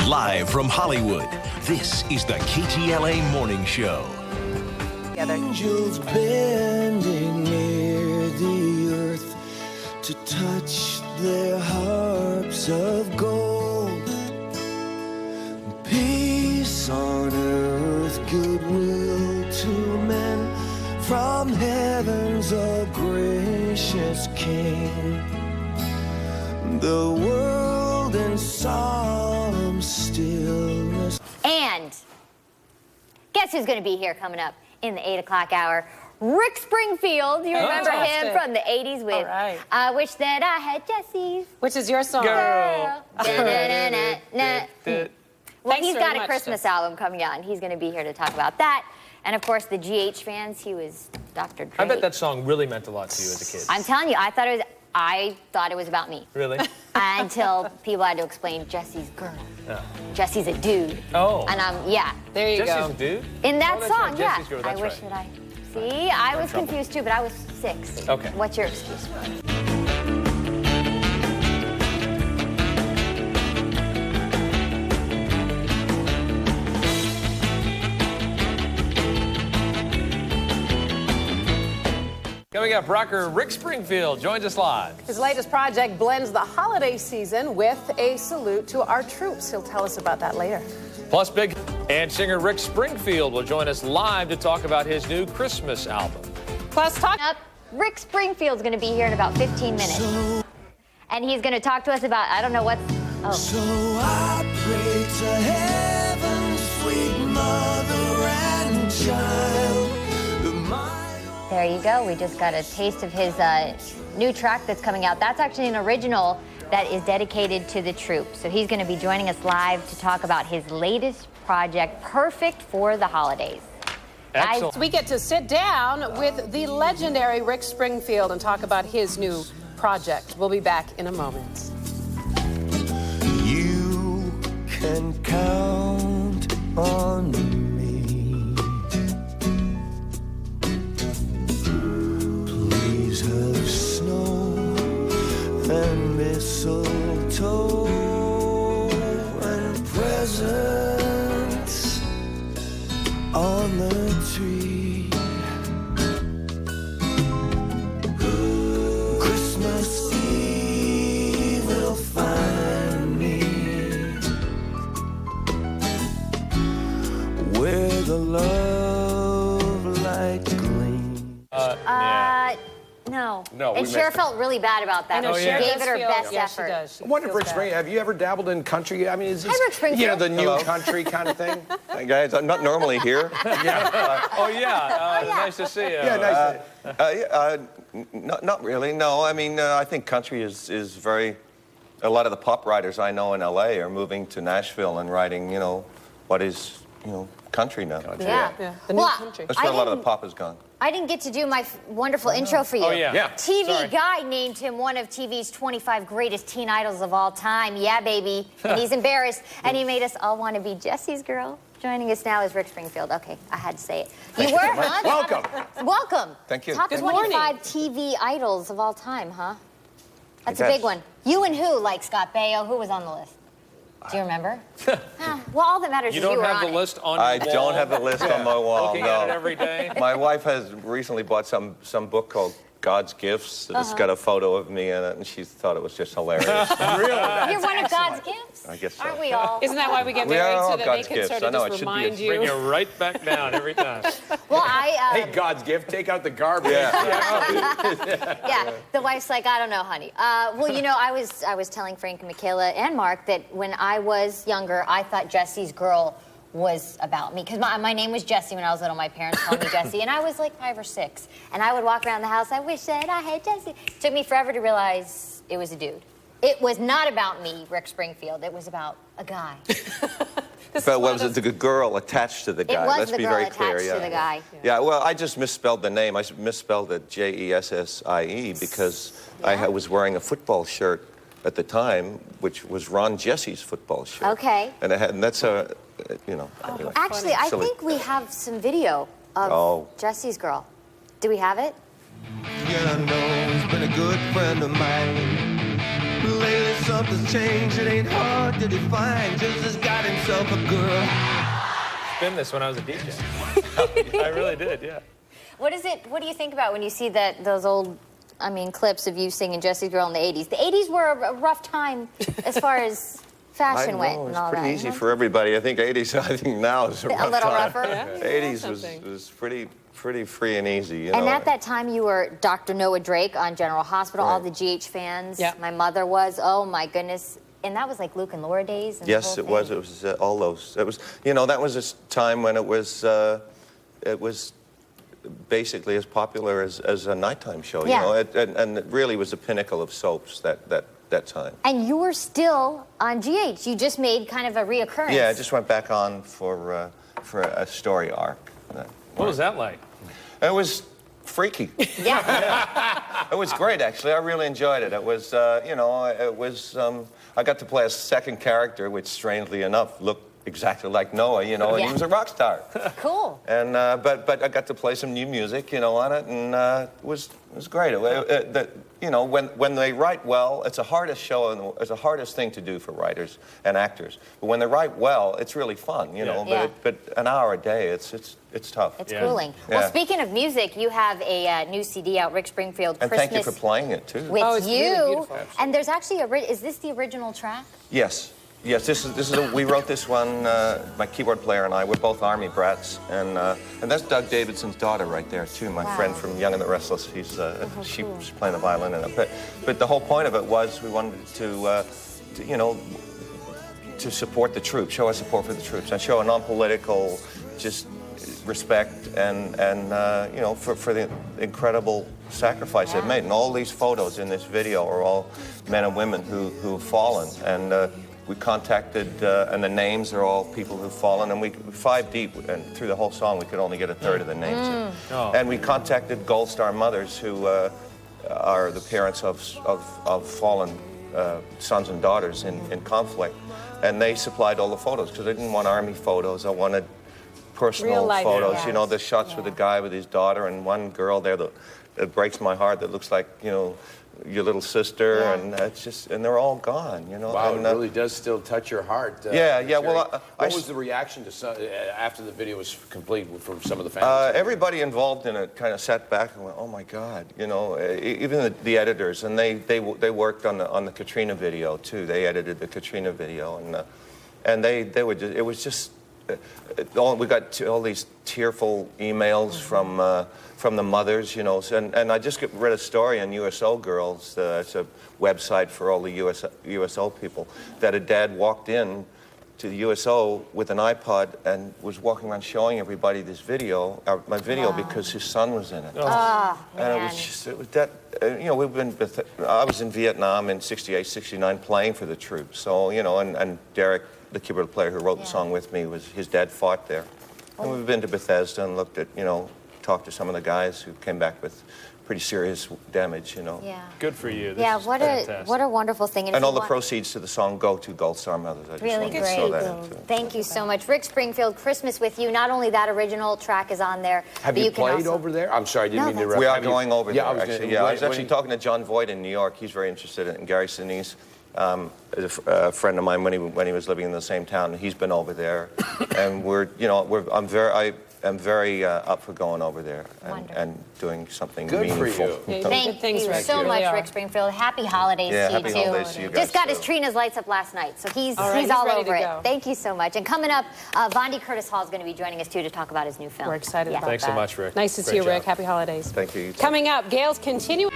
Live from Hollywood, this is the KTLA Morning Show. Angels bending near the earth to touch their harps of gold. Peace on earth, goodwill to men, from heaven's a gracious King. The world in solemn stillness. And guess who's going to be here coming up in the 8 o'clock hour? Rick Springfield. You remember him from the 80s with I Wish That I Had Jesse's. Which is your song. Girl. Well, he's got a much, Christmas album coming out, and he's going to be here to talk about that. And, of course, the GH fans, he was Dr. Dre. I bet that song really meant a lot to you as a kid. I'm telling you, I thought it was about me. Really? Until people had to explain Jesse's girl. Yeah. Jesse's a dude. Oh. And yeah. There you Jesse's go. a dude? In that that's song, right. yeah. Jesse's girl, I that's wish right. that I... See, I was confused too, but I was 6. Okay. What's your excuse? Coming up, rocker Rick Springfield joins us live. His latest project blends the holiday season with a salute to our troops. He'll tell us about that later. Plus, big and singer Rick Springfield will join us live to talk about his new Christmas album. Plus, talk Up, Rick Springfield's going to be here in about 15 minutes. And he's going to talk to us about, I don't know what's... Oh. So I pray to heaven, sweet mother and child. There you go. We just got a taste of his new track that's coming out. That's actually an original that is dedicated to the troops. So he's going to be joining us live to talk about his latest project, perfect for the holidays. Excellent. We get to sit down with the legendary Rick Springfield and talk about his new project. We'll be back in a moment. You can count on me. Please have snow and mistletoe and presents on the tree. Christmas Eve will find me where the love light gleams. No. No, we And Cher felt really bad about that. I know, She Cher gave does it her feel- best yeah, effort. She does. She I wonder, feels Rick bad. Springfield, have you ever dabbled in country? I mean, is Hi, Rick Springfield. you know, the new country kind of thing? Hey guys, I'm not normally here. Oh, yeah. Nice to see you. Yeah, nice. Not really, no. I mean, I think country is very... A lot of the pop writers I know in L.A. are moving to Nashville and writing, you know, what is, you know, country now. Yeah. The new Well, country. That's where a lot of the pop has gone. I didn't get to do my wonderful intro for you. Oh, yeah. Yeah. TV Sorry. Guide named him one of TV's 25 greatest teen idols of all time. Yeah, baby. And he's embarrassed. And he made us all want to be Jesse's girl. Joining us now is Rick Springfield. Okay, I had to say it. You were, huh? Welcome. Welcome. Thank you. Top Good 25 TV idols of all time, huh? That's a guess. big one. You and who, like Scott Baio? Who was on the list? Do you remember? Well, all that matters You is you don't were have on the it. list on your I wall? don't have the list on my wall, Looking at it no. every day? My wife has recently bought some book called God's Gifts. It's got a photo of me in it, and she thought it was just hilarious. You're one of God's gifts? I guess so. Aren't we all? Isn't that why we get We are married all so that God's they can gifts. sort I of know, it just should be a remind Bring you? you right back down every time. Well, Hey, God's gift, take out the garbage. yeah, the wife's like, I don't know, honey. Well, you know, I was telling Frank and Michaela and Mark that when I was younger, I thought Jesse's girl was about me. Because my name was Jessie when I was little. My parents called me Jessie. And I was like 5 or 6. And I would walk around the house, I wish that I had Jessie. It took me forever to realize it was a dude. It was not about me, Rick Springfield. It was about a guy. But was it the girl attached to the guy? was Let's the be girl very attached clear. to Yeah. the guy. Yeah, well, I just misspelled the name. I misspelled it Jessie because I was wearing a football shirt at the time, which was Ron Jesse's football shirt. Okay. And that's a, you know. Anyway. Actually, I Silly. think we have some video of Jesse's girl. Do we have it? Yeah, I know he's been a good friend of mine. lately something's changed. It ain't hard to define. Just has got himself a girl. Spin this when I was a DJ. I really did, yeah. What do you think about when you see those old, clips of you singing Jesse's Girl in the 80s? The 80s were a rough time as far as fashion went and all that. It's pretty easy for everybody. I think 80s, I think now is a rough A little time. rougher? Yeah. 80s was pretty free and easy, you know. And at that time, you were Dr. Noah Drake on General Hospital. Right. All the GH fans. Yeah. My mother was. Oh, my goodness. And that was like Luke and Laura days? And Yes, it was. It was all those. It was, you know, that was a time when it was basically as popular as a nighttime show, Yeah. you know. And it really was the pinnacle of soaps that time. And you were still on GH. You just made kind of a reoccurrence. Yeah, I just went back on for a story arc. What was that like? It was freaky. Yeah. It was great, actually. I really enjoyed it. It was, you know, it was. I got to play a second character, which, strangely enough, looked exactly like Noah, you know, and Yeah. he was a rock star. Cool. And but I got to play some new music, you know, on it, and it was great. You know, when they write well, it's the hardest show, and it's the hardest thing to do for writers and actors. But when they write well, it's really fun, you know. Yeah. But an hour a day, it's tough. It's Yeah. cooling. Yeah. Well, speaking of music, you have a new CD out, Rick Springfield, And Christmas thank you for playing it too. with Oh, it's you. really beautiful. And there's actually is this the original track? Yes. Yes, this is we wrote this one. My keyboard player and I. We're both Army brats, and that's Doug Davidson's daughter right there too. My friend from Young and the Restless. She was playing the violin in it. But the whole point of it was we wanted to you know, to support the troops, show our support for the troops, and show a non-political, just respect and you know, for the incredible sacrifice they've made. And all these photos in this video are all men and women who've fallen. And we contacted, and the names are all people who've fallen, and we 5 deep, and through the whole song we could only get a third of the names in. Oh. And we contacted Gold Star mothers who are the parents of fallen sons and daughters in conflict, and they supplied all the photos because I didn't want Army photos. I wanted personal Real life photos. photos. You know, the shots with the guy with his daughter, and one girl there that breaks my heart that looks like, you know, your little sister, and it's just, and they're all gone, you know. Wow, and, it really does still touch your heart. Yeah. Jerry. Well, what was the reaction to after the video was complete from some of the fans? everybody involved in it kind of sat back and went, "Oh my God," you know. Even the editors, and they worked on the Katrina video too. They edited the Katrina video, and they were just, it was just. We got all these tearful emails from the mothers, you know, and I just read a story on USO Girls. It's a website for all the USO people. That a dad walked in to the USO with an iPod and was walking around showing everybody this video, my video, because his son was in it. Oh, And man. it was that, you know, I was in Vietnam in '68, '69 playing for the troops. So, you know, and Derek, the keyboard player who wrote the song with me, his dad fought there. And we've been to Bethesda and looked at, you know, talked to some of the guys who came back with pretty serious damage, you know. Yeah. Good for you. This Yeah, is what fantastic. a wonderful thing. And all the proceeds to the song go to Gold Star Mothers. I just Really wanted to throw great. that in, too. Thank you so much. Rick Springfield, Christmas with You. Not only that original track is on there, Have but you can played also... over there? I'm sorry, I didn't No, mean to that's interrupt. We are Have you- going over there, I was actually. gonna- Yeah, I when- was actually when- talking to John Voight in New York. He's very interested in Gary Sinise. Is a friend of mine when he was living in the same town. He's been over there, and I'm very up for going over there and doing something Good for meaningful. you. Yeah, Thank good things, you Rick. so You much, really are. Rick Springfield. Happy holidays Yeah, to you, happy too. holidays to you guys, Just got his too. Trina's lights up last night, so he's All right, he's all ready over to it. go. Thank you so much. And coming up, Vondi Curtis Hall is going to be joining us, too, to talk about his new film. We're excited about Thanks that. so much, Rick. Nice to see Great you, Rick. job. Happy holidays. Thank you. Coming up, Gail's continuing.